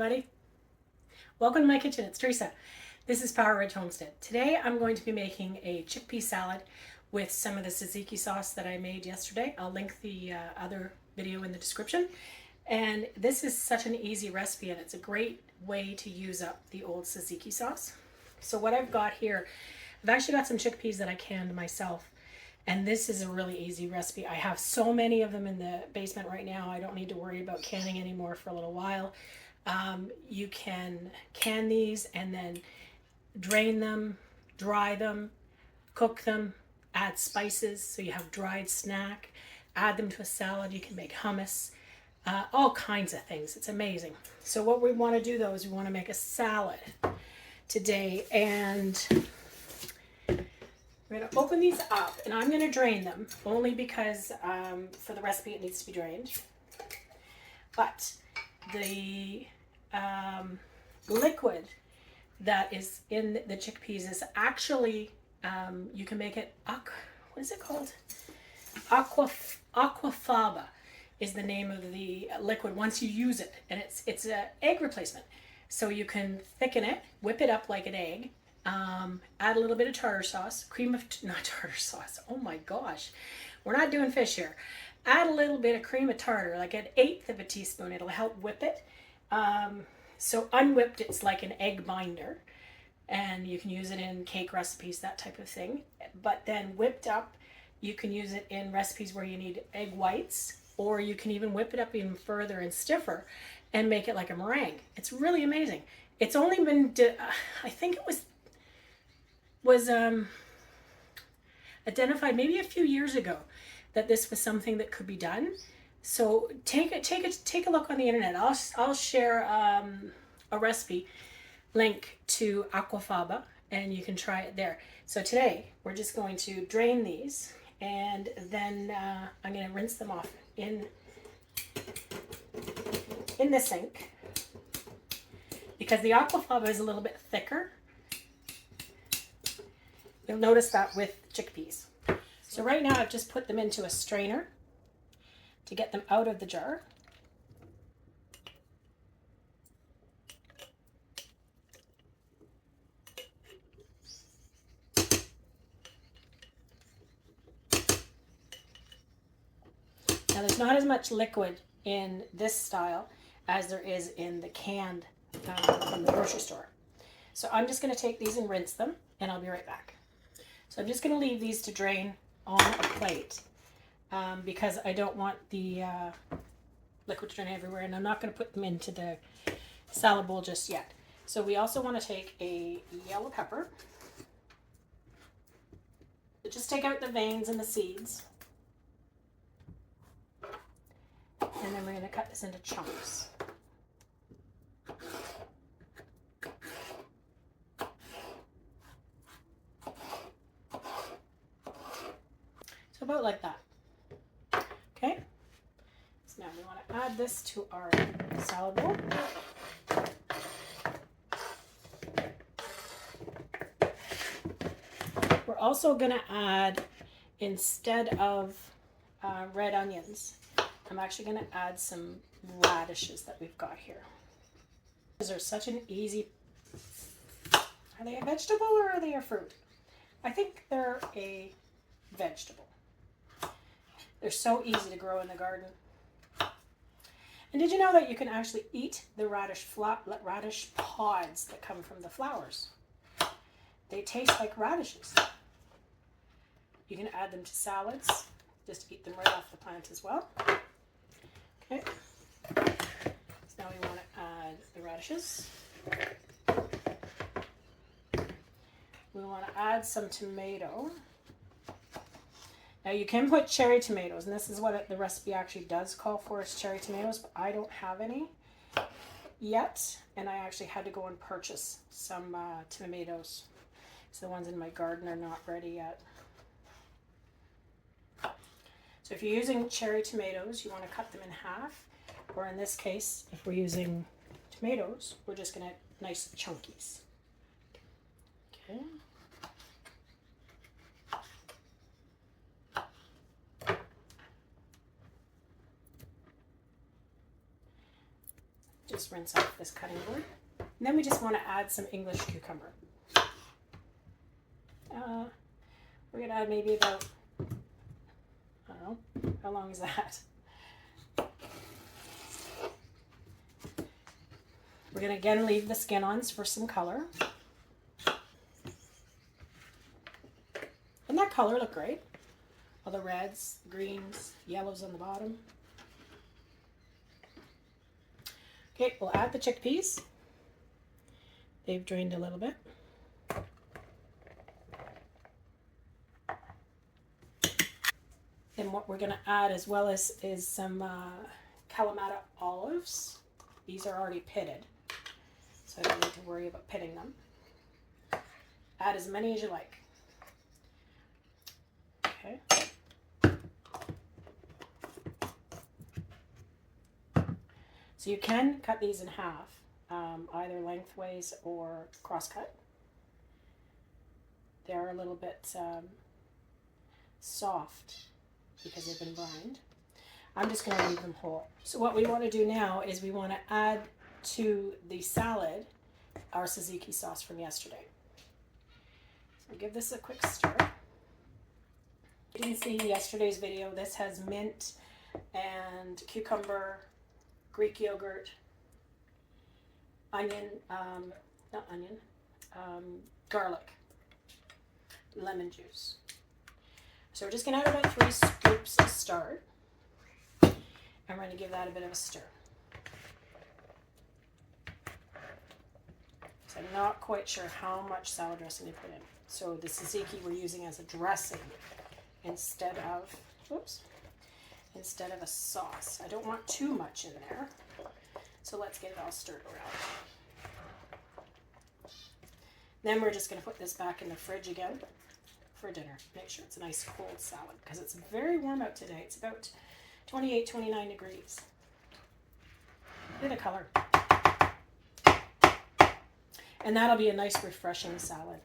Everybody, welcome to my kitchen. It's Teresa. This is Power Ridge Homestead. Today I'm going to be making a chickpea salad with some of the tzatziki sauce that I made yesterday. I'll link the other video in the description. And this is such an easy recipe, and it's a great way to use up the old tzatziki sauce. So what I've got here, I've actually got some chickpeas that I canned myself. And this is a really easy recipe. I have so many of them in the basement right now. I don't need to worry about canning anymore for a little while. You can can these and then drain them, dry them, cook them, add spices so you have dried snack, add them to a salad. You can make hummus, all kinds of things. It's amazing. So what we want to do though is we want to make a salad today, and we're going to open these up, and I'm going to drain them only because for the recipe it needs to be drained. But the liquid that is in the chickpeas is actually, you can make it, what is it called? Aquafaba is the name of the liquid once you use it, and it's an egg replacement. So you can thicken it, whip it up like an egg, add a little bit of tartar sauce, not tartar sauce, oh my gosh, we're not doing fish here. Add a little bit of cream of tartar, like 1/8 of a teaspoon. It'll help whip it. So unwhipped, it's like an egg binder, and you can use it in cake recipes, that type of thing. But then whipped up, you can use it in recipes where you need egg whites, or you can even whip it up even further and stiffer and make it like a meringue. It's really amazing. It's only been, I think it was identified maybe a few years ago that this was something that could be done. So take a look on the internet. I'll share a recipe link to aquafaba, and you can try it there. So today we're just going to drain these, and then I'm going to rinse them off in the sink, because the aquafaba is a little bit thicker. You'll notice that with chickpeas. So right now I've just put them into a strainer to get them out of the jar. Now there's not as much liquid in this style as there is in the canned from the grocery store. So I'm just going to take these and rinse them, and I'll be right back. So I'm just going to leave these to drain on a plate because I don't want the liquid to drain everywhere, and I'm not going to put them into the salad bowl just yet. So we also want to take a yellow pepper. Just take out the veins and the seeds. And then we're going to cut this into chunks. So about like that. Okay. So now we want to add this to our salad bowl. We're also going to add, instead of red onions, I'm actually going to add some radishes that we've got here. These are such an easy, are they a vegetable or are they a fruit? I think they're a vegetable. They're so easy to grow in the garden. And did you know that you can actually eat the radish pods that come from the flowers? They taste like radishes. You can add them to salads. Just eat them right off the plant as well. Okay. So now we want to add the radishes. We want to add some tomato. Now you can put cherry tomatoes, and this is what the recipe actually does call for, is cherry tomatoes, but I don't have any yet, and I actually had to go and purchase some tomatoes. So the ones in my garden are not ready yet. So if you're using cherry tomatoes, you want to cut them in half, or in this case, if we're using tomatoes, we're just going to nice chunkies. Okay. Just rinse off this cutting board. And then we just want to add some English cucumber. We're going to add maybe about, I don't know, how long is that? We're going to again leave the skin on for some color. Doesn't that color look great? All the reds, greens, yellows on the bottom. Okay, we'll add the chickpeas. They've drained a little bit. Then what we're going to add as well is some Kalamata olives. These are already pitted, so I don't need to worry about pitting them. Add as many as you like. Okay. So you can cut these in half, either lengthways or cross-cut. They're a little bit soft because they've been brined. I'm just going to leave them whole. So what we want to do now is we want to add to the salad our tzatziki sauce from yesterday. So give this a quick stir. You didn't see yesterday's video. This has mint and cucumber, Greek yogurt, onion, garlic, lemon juice. So we're just going to add about 3 scoops to start. And we're going to give that a bit of a stir. So I'm not quite sure how much salad dressing to put in. So the tzatziki we're using as a dressing instead of a sauce. I don't want too much in there. So let's get it all stirred around. Then we're just going to put this back in the fridge again for dinner. Make sure it's a nice cold salad because it's very warm out today. It's about 28, 29 degrees. Look at the color. And that'll be a nice refreshing salad.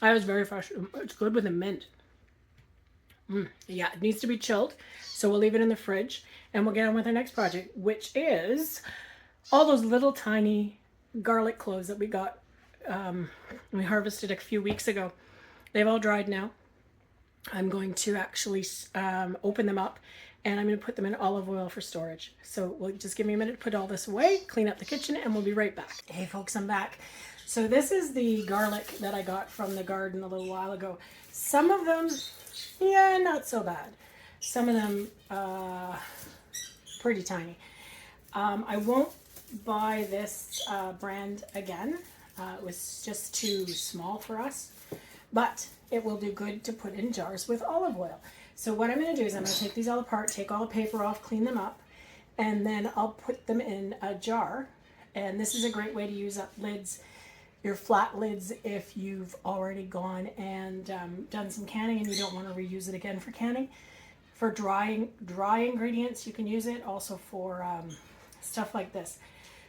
That was very fresh. It's good with the mint. Yeah, it needs to be chilled. So we'll leave it in the fridge and we'll get on with our next project, which is all those little tiny garlic cloves that we got. We harvested a few weeks ago. They've all dried now. I'm going to actually open them up and I'm going to put them in olive oil for storage. So we'll just give me a minute to put all this away, clean up the kitchen, and we'll be right back. Hey folks, I'm back. So this is the garlic that I got from the garden a little while ago. Some of them, yeah, not so bad. Some of them, pretty tiny. I won't buy this brand again. It was just too small for us, but it will do good to put in jars with olive oil. So what I'm going to do is I'm going to take these all apart, take all the paper off, clean them up, and then I'll put them in a jar. And this is a great way to use up lids, your flat lids, if you've already gone and done some canning and you don't want to reuse it again for canning. For dry ingredients, you can use it also for stuff like this.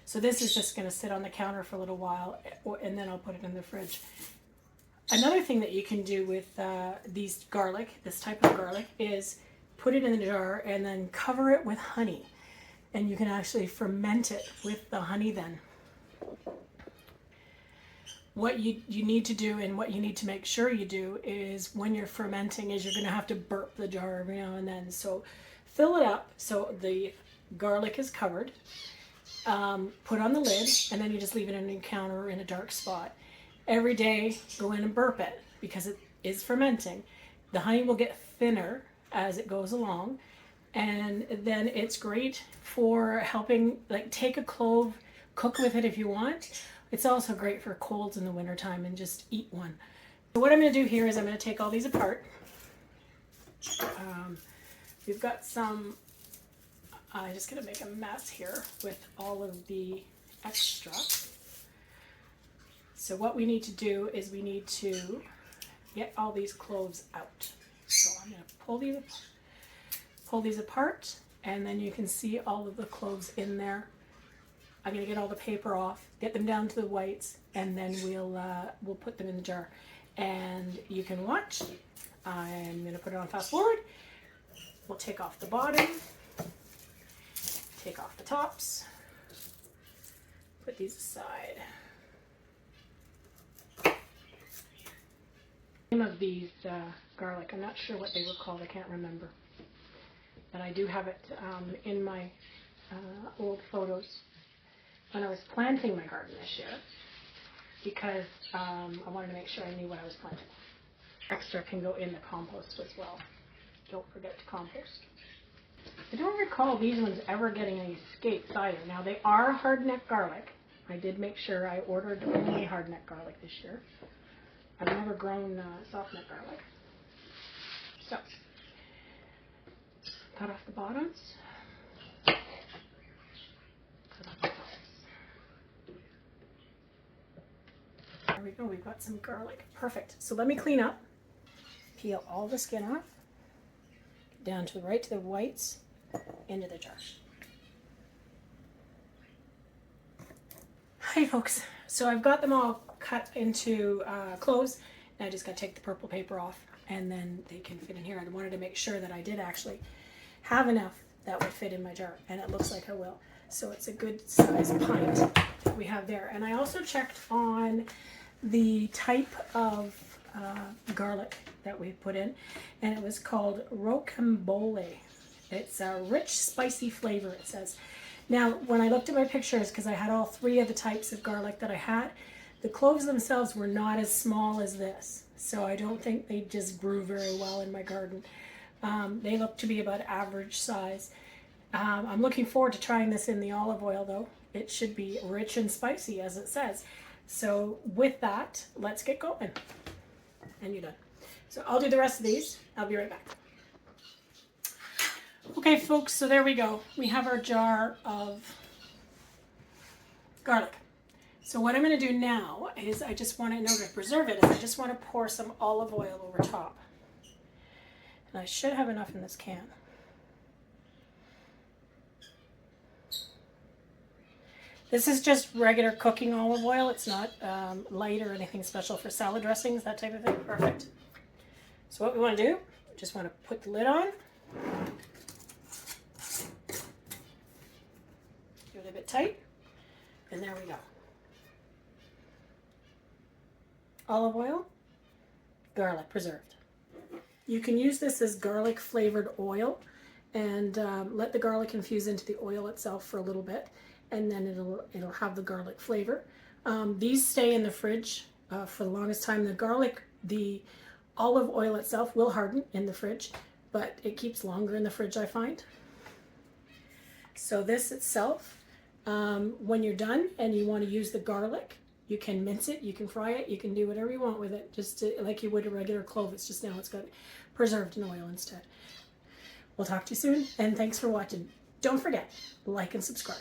So this is just going to sit on the counter for a little while, and then I'll put it in the fridge. Another thing that you can do with these garlic, this type of garlic, is put it in the jar and then cover it with honey. And you can actually ferment it with the honey then. What you need to do, and what you need to make sure you do, is when you're fermenting is you're going to have to burp the jar every now and then. So fill it up so the garlic is covered. Put on the lid, and then you just leave it on your counter in a dark spot. Every day, go in and burp it because it is fermenting. The honey will get thinner as it goes along, and then it's great for helping, like, take a clove, cook with it if you want. It's also great for colds in the wintertime, and just eat one. So what I'm going to do here is I'm going to take all these apart. We've got some, I'm just going to make a mess here with all of the extra. So what we need to do is we need to get all these cloves out. So I'm going to pull these apart, and then you can see all of the cloves in there. I'm going to get all the paper off, get them down to the whites, and then we'll put them in the jar. And you can watch. I'm going to put it on fast forward. We'll take off the bottom, take off the tops, put these aside. The name of these garlic, I'm not sure what they were called, I can't remember. But I do have it in my old photos when I was planting my garden this year, because I wanted to make sure I knew what I was planting. Extra can go in the compost as well. Don't forget to compost. I don't recall these ones ever getting any escapes either. Now they are hard-neck garlic. I did make sure I ordered only hard-neck garlic this year. I've never grown soft-neck garlic. So, cut off the bottoms. Cut off the tops. There we go, we've got some garlic. Perfect. So let me clean up. Peel all the skin off. Down to the right to the whites, into the jar. Hi folks. So I've got them all cut into cloves. Now I just got to take the purple paper off and then they can fit in here. I wanted to make sure that I did actually have enough that would fit in my jar, and it looks like I will. So it's a good size pint that we have there. And I also checked on the type of garlic that we put in, and it was called rocambole. It's a rich spicy flavor, it says. Now when I looked at my pictures, because I had all three of the types of garlic that I had, the cloves themselves were not as small as this, so I don't think they just grew very well in my garden. They look to be about average size. I'm looking forward to trying this in the olive oil though. It should be rich and spicy as it says. So with that, let's get going. And you're done. So I'll do the rest of these. I'll be right back. Okay folks, so there we go. We have our jar of garlic. So what I'm going to do now is I just want to, in order to preserve it, is I just want to pour some olive oil over top. And I should have enough in this can. This is just regular cooking olive oil. It's not light or anything special for salad dressings, that type of thing. Perfect. So what we want to do, just want to put the lid on. Give it a bit tight. And there we go. Olive oil, garlic preserved. You can use this as garlic flavored oil and let the garlic infuse into the oil itself for a little bit, and then it'll have the garlic flavor. These stay in the fridge for the longest time. The olive oil itself will harden in the fridge, but it keeps longer in the fridge, I find. So this itself, when you're done and you want to use the garlic, you can mince it, you can fry it, you can do whatever you want with it, just like you would a regular clove. It's just now it's got preserved in oil instead. We'll talk to you soon, and thanks for watching. Don't forget, like and subscribe.